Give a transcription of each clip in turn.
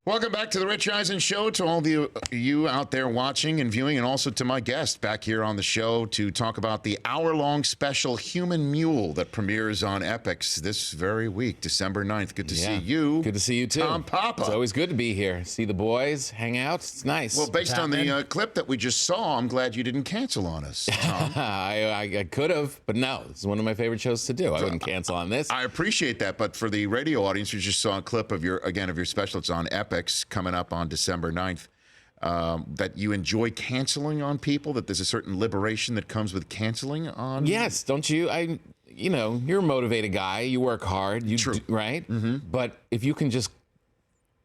Welcome back to the Rich Eisen Show, to all the you out there watching and viewing, and also to my guest back here on the show to talk about the hour-long special Human Mule that premieres on Epix this very week, December 9th. Good to see you. Good to see you, too. Tom Papa. It's always good to be here. See the boys, hang out. It's nice. Well, based on the clip that we just saw, I'm glad you didn't cancel on us, Tom. I could have, but no. It's one of my favorite shows to do. I wouldn't cancel on this. I appreciate that, but for the radio audience, we just saw a clip of your special. It's on Epix coming up on December 9th. That you enjoy canceling on people, that there's a certain liberation that comes with canceling on. Yes, don't you? You're a motivated guy. You work hard. True. Right? Mm-hmm. But if you can just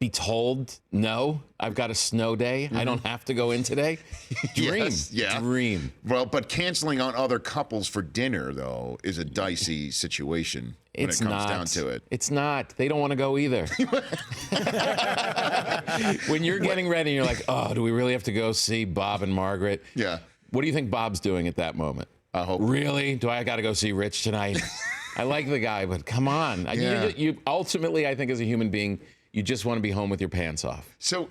be told, no, I've got a snow day. I don't have to go in today. Dream. Yes, yeah. Dream. Well, but canceling on other couples for dinner, though, is a dicey situation when it comes down to it. It's not. They don't want to go either. When you're getting ready and you're like, oh, do we really have to go see Bob and Margaret? Yeah. What do you think Bob's doing at that moment? I hope. Really? Do I got to go see Rich tonight? I like the guy, but come on. Yeah. You ultimately, I think, as a human being, you just want to be home with your pants off. So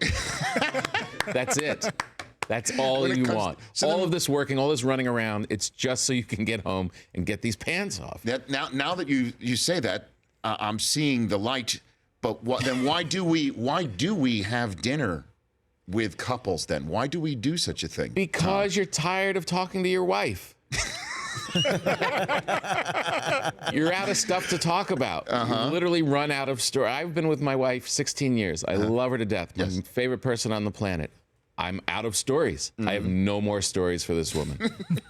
that's it. That's all you want. All of this working, all this running around, it's just so you can get home and get these pants off. Now that you say that, I'm seeing the light. But then why do we have dinner with couples then? Why do we do such a thing? Because you're tired of talking to your wife. You're out of stuff to talk about. You literally run out of story. I've been with my wife 16 years. I love her to death. Yes. My favorite person on the planet. I'm out of stories. I have no more stories for this woman.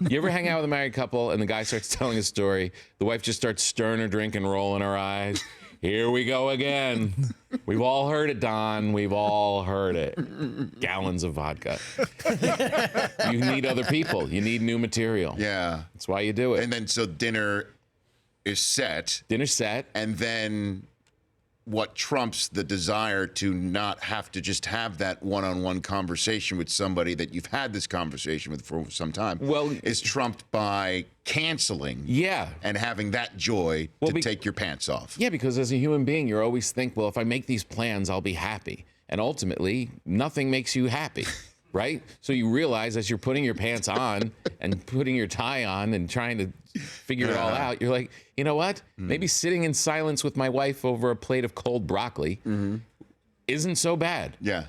You ever hang out with a married couple and the guy starts telling a story, the wife just starts stirring her drink and rolling her eyes? Here we go again. We've all heard it, Don. We've all heard it. Gallons of vodka. You need other people. You need new material. Yeah. That's why you do it. And then so dinner is set. Dinner's set. And then what trumps the desire to not have to just have that one-on-one conversation with somebody that you've had this conversation with for some time is trumped by canceling and having that joy to take your pants off. Yeah, because as a human being, you always think, well, if I make these plans, I'll be happy. And ultimately, nothing makes you happy. Right? So you realize as you're putting your pants on and putting your tie on and trying to figure it all out, you're like, you know what? Maybe sitting in silence with my wife over a plate of cold broccoli isn't so bad. Yeah.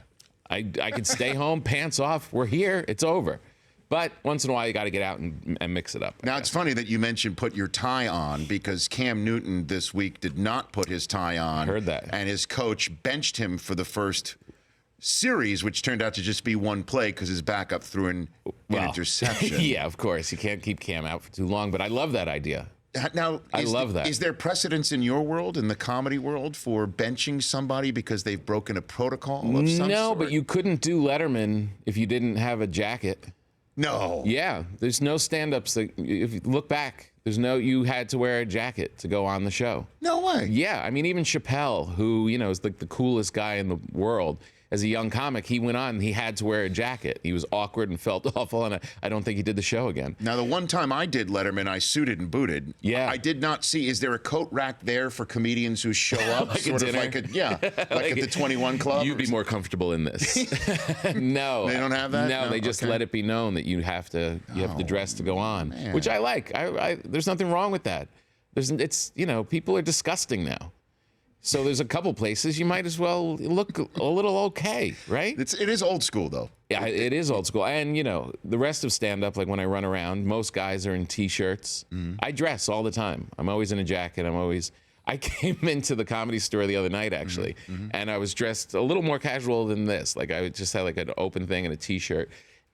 I could stay home, pants off. We're here. It's over. But once in a while, you got to get out and mix it up. Now, it's funny that you mentioned put your tie on, because Cam Newton this week did not put his tie on. I heard that. And his coach benched him for the first series, which turned out to just be one play because his backup threw an interception. Yeah, of course. You can't keep Cam out for too long, but I love that idea. Now, I love that. Is there precedence in your world, in the comedy world, for benching somebody because they've broken a protocol of some sort? No, but you couldn't do Letterman if you didn't have a jacket. No. Yeah, there's no stand-ups. If you look back, you had to wear a jacket to go on the show. No way. Yeah, I mean, even Chappelle, who, is like the coolest guy in the world, as a young comic, he went on and he had to wear a jacket. He was awkward and felt awful, and I don't think he did the show again. Now, the one time I did Letterman, I suited and booted. Yeah. I did not see, is there a coat rack there for comedians who show up? Like sort a of dinner? like at the 21 Club? You'd be more comfortable in this. No. They don't have that? No, they just let it be known that you have to dress to go on, which I like. There's nothing wrong with that. People are disgusting now. So there's a couple places you might as well look a little okay, right? It is old school, though. Yeah, it is old school. And, the rest of stand-up, like when I run around, most guys are in T-shirts. I dress all the time. I'm always in a jacket. I came into the Comedy Store the other night, actually, and I was dressed a little more casual than this. Like, I just had like an open thing and a T-shirt.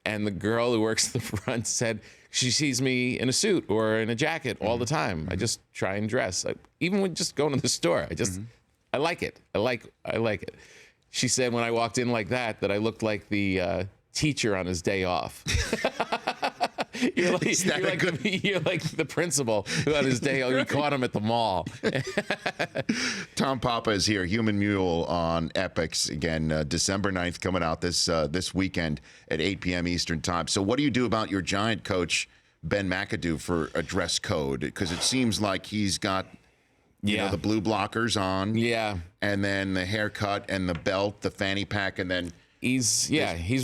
And the girl who works the front said she sees me in a suit or in a jacket all the time. I just try and dress. Even when just going to the store, I like it. I like it. She said when I walked in like that I looked like the teacher on his day off. You're like the principal who on his day off, he caught him at the mall. Tom Papa is here, Human Mule on Epix. Again, December 9th coming out this weekend at 8 p.m. Eastern Time. So what do you do about your Giant coach, Ben McAdoo, for a dress code? Because it seems like he's got You know, the blue blockers on. Yeah. And then the haircut and the belt, the fanny pack, and then he's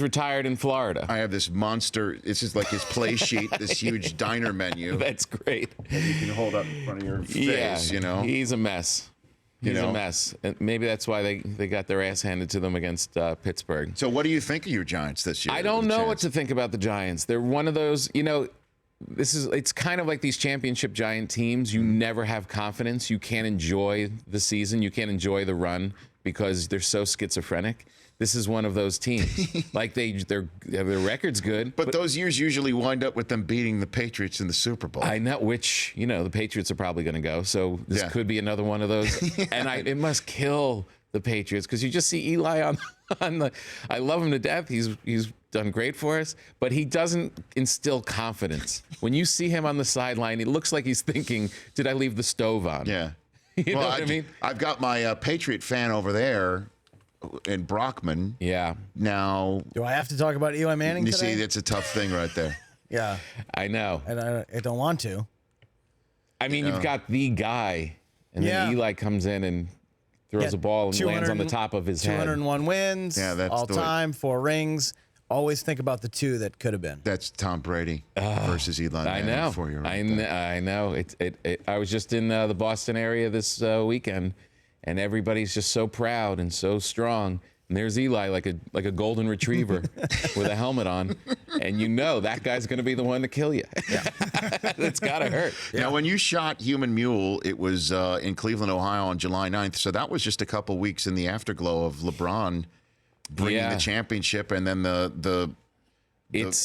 retired in Florida. I have this monster. This is like his play sheet, this huge diner menu. That's great. That you can hold up in front of your face, you know. He's a mess. He's a mess. And maybe that's why they got their ass handed to them against Pittsburgh. So what do you think of your Giants this year? I don't know what to think about the Giants. They're one of those, you know, it's kind of like these championship Giant teams. You never have confidence. You can't enjoy the season. You can't enjoy the run because they're so schizophrenic. This is one of those teams. Like their record's good. But those years usually wind up with them beating the Patriots in the Super Bowl. I know, which, you know, the Patriots are probably going to go. So this could be another one of those. And it must kill the Patriots because you just see Eli on the. I love him to death. He's done great for us, but he doesn't instill confidence. When you see him on the sideline, it looks like he's thinking, "Did I leave the stove on?" Yeah. You know what I mean? I've got my Patriot fan over there in Brockman. Yeah. Now, do I have to talk about Eli Manning you today? see, that's a tough thing right there. Yeah. I know. And I don't want to. I mean, you've got the guy, and then Eli comes in and throws a ball and lands on the top of his head. 201 wins, that's all time, 4 rings. Always think about the 2 that could have been. That's Tom Brady versus Eli Manning. I know. For you I know. I was just in the Boston area this weekend, and everybody's just so proud and so strong. And there's Eli, like a golden retriever with a helmet on, and you know that guy's going to be the one to kill you. Yeah. That's got to hurt. Yeah. Now, when you shot Human Mule, it was in Cleveland, Ohio on July 9th, so that was just a couple weeks in the afterglow of LeBron bringing the championship, and then the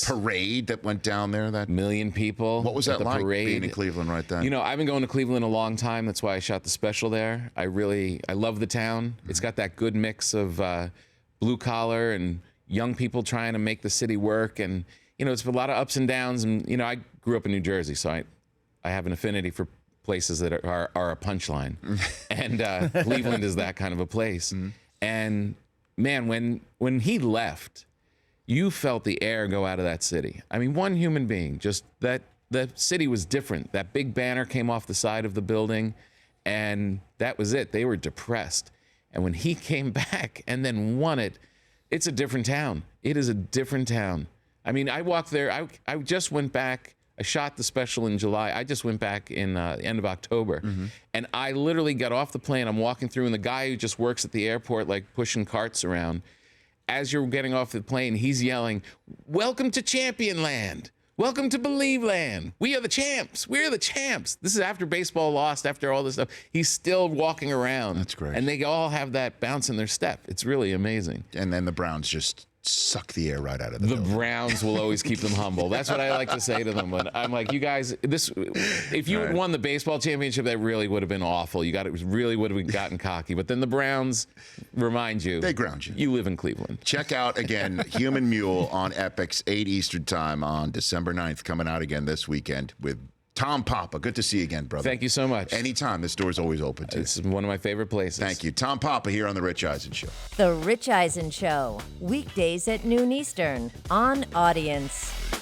parade that went down there. That million people. What was that like, parade. being in Cleveland right then? You know, I've been going to Cleveland a long time. That's why I shot the special there. I love the town. It's got that good mix of blue collar and young people trying to make the city work. And, you know, it's a lot of ups and downs. And, you know, I grew up in New Jersey, so I have an affinity for places that are a punchline. And Cleveland is that kind of a place. And, man, when he left, you felt the air go out of that city. I mean, one human being, just that the city was different. That big banner came off the side of the building, and that was it. They were depressed. And when he came back and then won it, it's a different town. It is a different town. I mean, I walked there. I just went back. I shot the special in July. I just went back in the end of October. And I literally got off the plane. I'm walking through, and the guy who just works at the airport, like pushing carts around, as you're getting off the plane, he's yelling, "Welcome to Champion Land. Welcome to Believe Land. We are the champs. We're the champs." This is after baseball lost, after all this stuff. He's still walking around. That's great. And they all have that bounce in their step. It's really amazing. And then the Browns just suck the air right out of the building. Browns will always keep them humble. That's what I like to say to them. But I'm like, you guys, if you had won the baseball championship, that really would have been awful. Really would have gotten cocky. But then the Browns remind you. They ground you. You live in Cleveland. Check out, again, Human Mule on Epix, 8 Eastern Time on December 9th, coming out again this weekend with Tom Papa. Good to see you again, brother. Thank you so much. Anytime. This door's always open to you. This is one of my favorite places. Thank you. Tom Papa here on The Rich Eisen Show. The Rich Eisen Show, weekdays at noon Eastern on Audience.